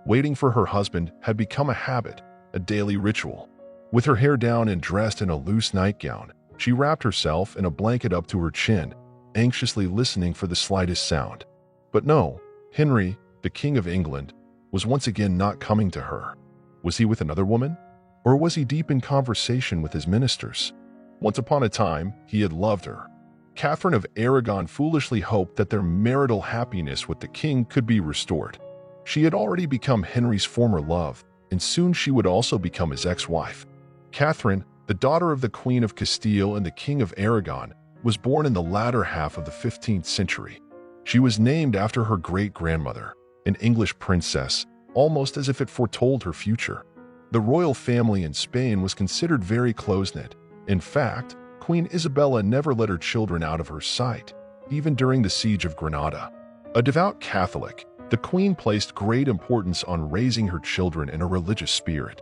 Waiting for her husband had become a habit, a daily ritual. With her hair down and dressed in a loose nightgown, she wrapped herself in a blanket up to her chin, anxiously listening for the slightest sound. But no, Henry, the King of England, was once again not coming to her. Was he with another woman? Or was he deep in conversation with his ministers? Once upon a time, he had loved her. Catherine of Aragon foolishly hoped that their marital happiness with the king could be restored. She had already become Henry's former love, and soon she would also become his ex-wife. Catherine, the daughter of the Queen of Castile and the King of Aragon, was born in the latter half of the 15th century. She was named after her great-grandmother, an English princess, almost as if it foretold her future. The royal family in Spain was considered very close-knit. In fact, Queen Isabella never let her children out of her sight, even during the siege of Granada. A devout Catholic, the Queen placed great importance on raising her children in a religious spirit.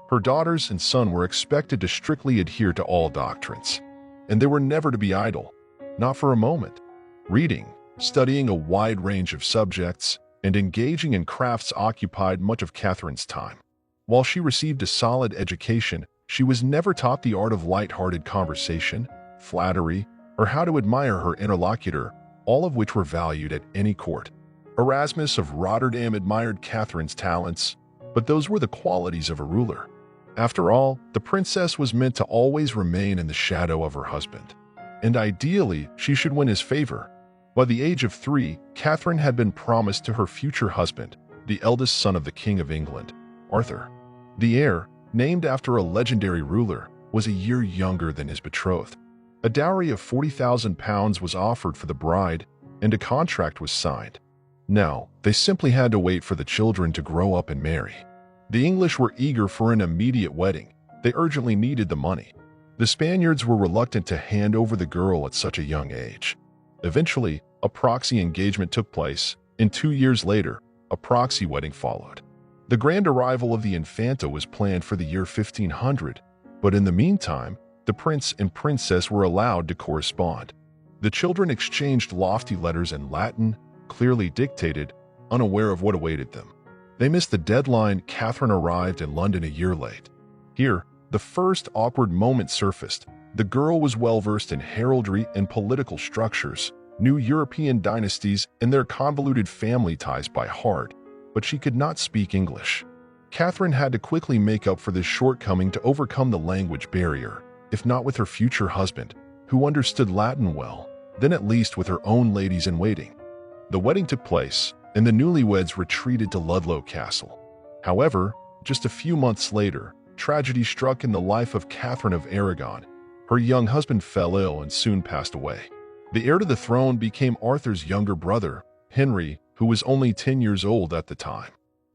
Her daughters and son were expected to strictly adhere to all doctrines, and they were never to be idle, not for a moment. Reading, studying a wide range of subjects, and engaging in crafts occupied much of Catherine's time. While she received a solid education, she was never taught the art of light-hearted conversation, flattery, or how to admire her interlocutor, all of which were valued at any court. Erasmus of Rotterdam admired Catherine's talents, but those were the qualities of a ruler. After all, the princess was meant to always remain in the shadow of her husband, and ideally, she should win his favor. By the age of 3, Catherine had been promised to her future husband, the eldest son of the King of England, Arthur. The heir, named after a legendary ruler, was a year younger than his betrothed. A dowry of £40,000 was offered for the bride, and a contract was signed. Now, they simply had to wait for the children to grow up and marry. The English were eager for an immediate wedding. They urgently needed the money. The Spaniards were reluctant to hand over the girl at such a young age. Eventually, a proxy engagement took place, and 2 years later, a proxy wedding followed. The grand arrival of the Infanta was planned for the year 1500, but in the meantime, the prince and princess were allowed to correspond. The children exchanged lofty letters in Latin, clearly dictated, unaware of what awaited them. They missed the deadline. Catherine arrived in London a year late. Here, the first awkward moment surfaced. The girl was well-versed in heraldry and political structures, knew European dynasties and their convoluted family ties by heart, but she could not speak English. Catherine had to quickly make up for this shortcoming to overcome the language barrier, if not with her future husband, who understood Latin well, then at least with her own ladies-in-waiting. The wedding took place, and the newlyweds retreated to Ludlow Castle. However, just a few months later, tragedy struck in the life of Catherine of Aragon. Her young husband fell ill and soon passed away. The heir to the throne became Arthur's younger brother, Henry, who was only 10 years old at the time.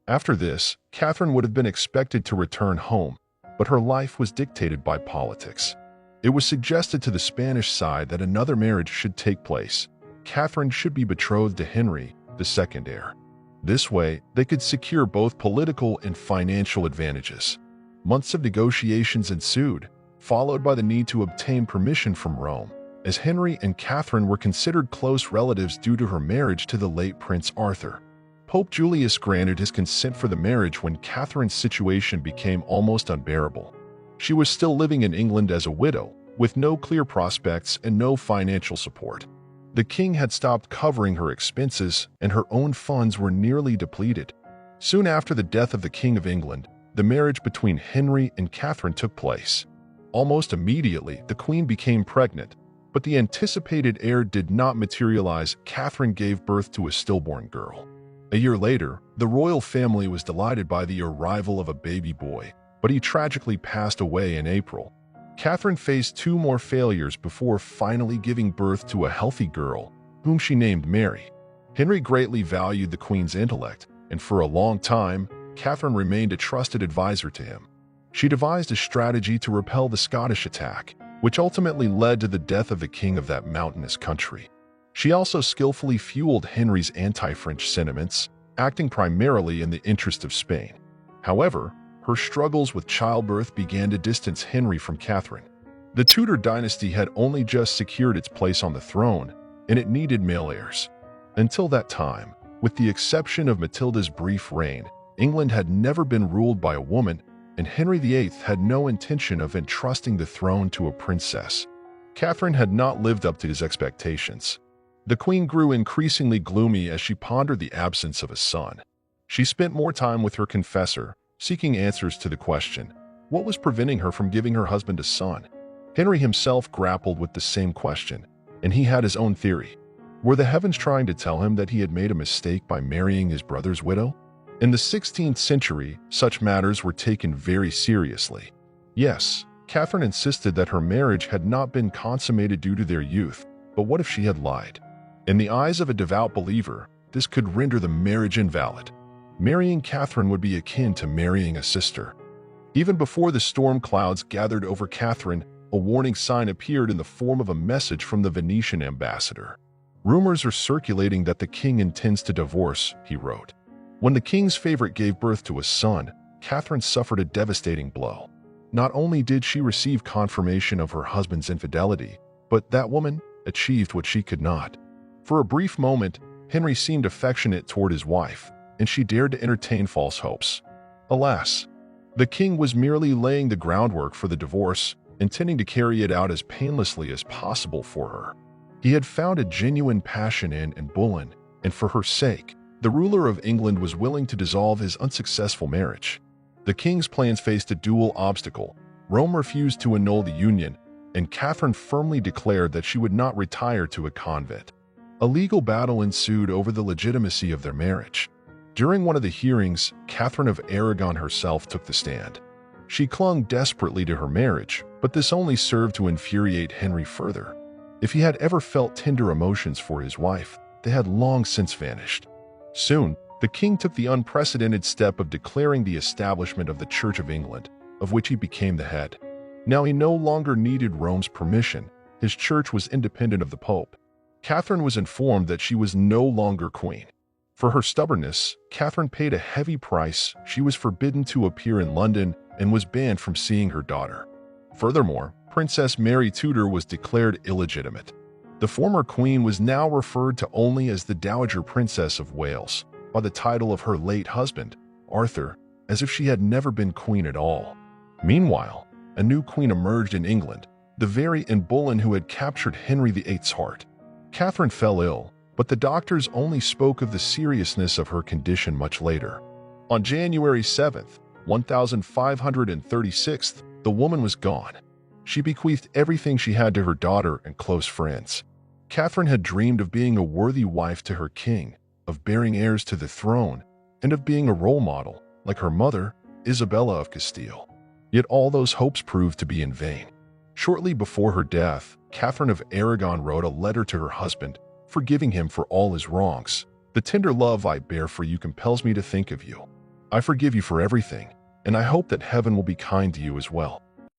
After this, Catherine would have been expected to return home, but her life was dictated by politics. It was suggested to the Spanish side that another marriage should take place. Catherine should be betrothed to Henry, the second heir. This way, they could secure both political and financial advantages. Months of negotiations ensued, followed by the need to obtain permission from Rome, as Henry and Catherine were considered close relatives due to her marriage to the late Prince Arthur. Pope Julius granted his consent for the marriage when Catherine's situation became almost unbearable. She was still living in England as a widow, with no clear prospects and no financial support. The king had stopped covering her expenses, and her own funds were nearly depleted. Soon after the death of the King of England, the marriage between Henry and Catherine took place. Almost immediately, the queen became pregnant, but the anticipated heir did not materialize. Catherine gave birth to a stillborn girl. A year later, the royal family was delighted by the arrival of a baby boy, but he tragically passed away in April. Catherine faced 2 more failures before finally giving birth to a healthy girl, whom she named Mary. Henry greatly valued the queen's intellect, and for a long time, Catherine remained a trusted advisor to him. She devised a strategy to repel the Scottish attack, which ultimately led to the death of the king of that mountainous country. She also skillfully fueled Henry's anti-French sentiments, acting primarily in the interest of Spain. However, her struggles with childbirth began to distance Henry from Catherine. The Tudor dynasty had only just secured its place on the throne, and it needed male heirs. Until that time, with the exception of Matilda's brief reign, England had never been ruled by a woman, and Henry VIII had no intention of entrusting the throne to a princess. Catherine had not lived up to his expectations. The queen grew increasingly gloomy as she pondered the absence of a son. She spent more time with her confessor, seeking answers to the question, what was preventing her from giving her husband a son? Henry himself grappled with the same question, and he had his own theory. Were the heavens trying to tell him that he had made a mistake by marrying his brother's widow? In the 16th century, such matters were taken very seriously. Yes, Catherine insisted that her marriage had not been consummated due to their youth, but what if she had lied? In the eyes of a devout believer, this could render the marriage invalid. Marrying Catherine would be akin to marrying a sister. Even before the storm clouds gathered over Catherine, a warning sign appeared in the form of a message from the Venetian ambassador. Rumors are circulating that the king intends to divorce, he wrote. When the king's favorite gave birth to a son, Catherine suffered a devastating blow. Not only did she receive confirmation of her husband's infidelity, but that woman achieved what she could not. For a brief moment, Henry seemed affectionate toward his wife, and she dared to entertain false hopes. Alas, the king was merely laying the groundwork for the divorce, intending to carry it out as painlessly as possible for her. He had found a genuine passion in Anne Boleyn, and for her sake, the ruler of England was willing to dissolve his unsuccessful marriage. The king's plans faced a dual obstacle. Rome refused to annul the union, and Catherine firmly declared that she would not retire to a convent. A legal battle ensued over the legitimacy of their marriage. During one of the hearings, Catherine of Aragon herself took the stand. She clung desperately to her marriage, but this only served to infuriate Henry further. If he had ever felt tender emotions for his wife, they had long since vanished. Soon, the king took the unprecedented step of declaring the establishment of the Church of England, of which he became the head. Now he no longer needed Rome's permission. His church was independent of the Pope. Catherine was informed that she was no longer queen. For her stubbornness, Catherine paid a heavy price. She was forbidden to appear in London and was banned from seeing her daughter. Furthermore, Princess Mary Tudor was declared illegitimate. The former queen was now referred to only as the Dowager Princess of Wales, by the title of her late husband, Arthur, as if she had never been queen at all. Meanwhile, a new queen emerged in England, the very Anne Boleyn who had captured Henry VIII's heart. Catherine fell ill, but the doctors only spoke of the seriousness of her condition much later. On January 7, 1536, the woman was gone. She bequeathed everything she had to her daughter and close friends. Catherine had dreamed of being a worthy wife to her king, of bearing heirs to the throne, and of being a role model, like her mother, Isabella of Castile. Yet all those hopes proved to be in vain. Shortly before her death, Catherine of Aragon wrote a letter to her husband, forgiving him for all his wrongs. The tender love I bear for you compels me to think of you. I forgive you for everything, and I hope that heaven will be kind to you as well.